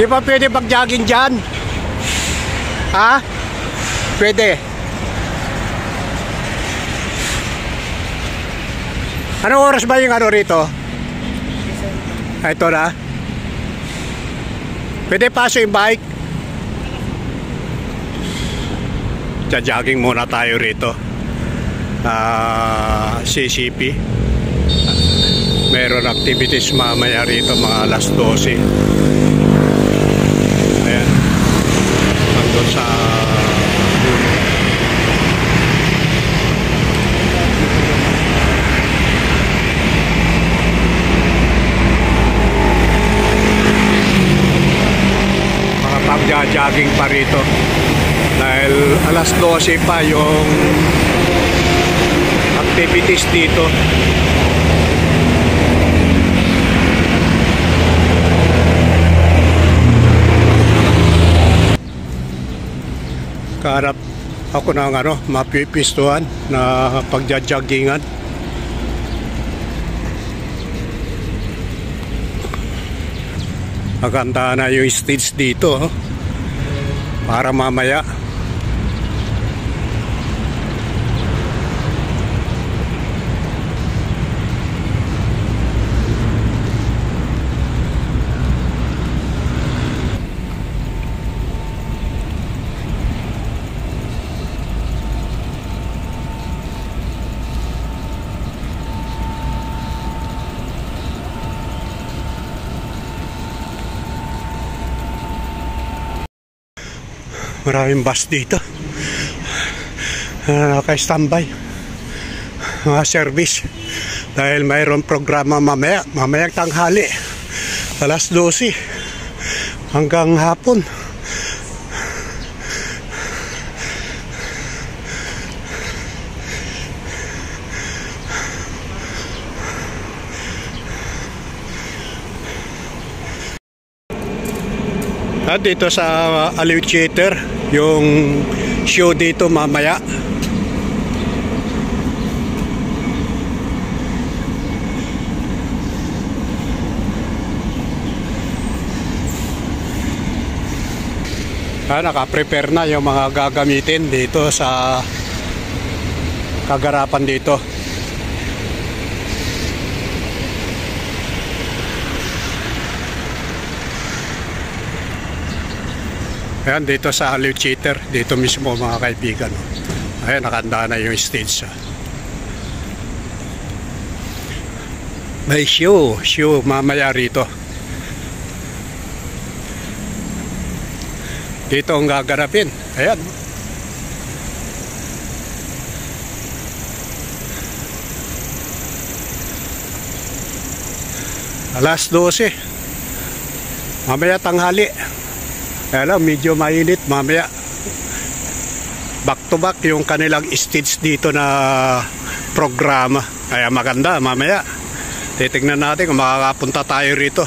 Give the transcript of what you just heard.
Di ba pwede mag-jogging dyan? Ha? Pwede. Anong oras ba yung ano rito? Ito na. Pwede paso yung bike. Jogging muna tayo rito. CCP. Meron activities mamaya rito mga alas 12. Ayan. Hanggang sa mga pag-jogging pa rito. Dahil alas 12 pa yung activities dito. Kaharap ako ng mapipistuhan na pagja-joggingan. Maganda na yung stage dito, para mamaya maraming bus dito, naka-standby, mga service, dahil mayroon programa mamaya tanghali, alas 12 hanggang hapon. Dito sa Aliw Theater, yung show dito mamaya. Naka-prepare na yung mga gagamitin dito sa kagarapan dito. Ayan, dito sa Aliw Theater, dito mismo mga kaibigan. Ayan, nakahanda na yung stage. May show mamaya rito. Dito ang gaganapin. Ayan. Alas 12. Mamaya tanghali. Alam, medyo mainit mamaya. Back to back yung kanilang stage dito na programa. Kaya maganda mamaya. Titignan natin kung makakapunta tayo rito.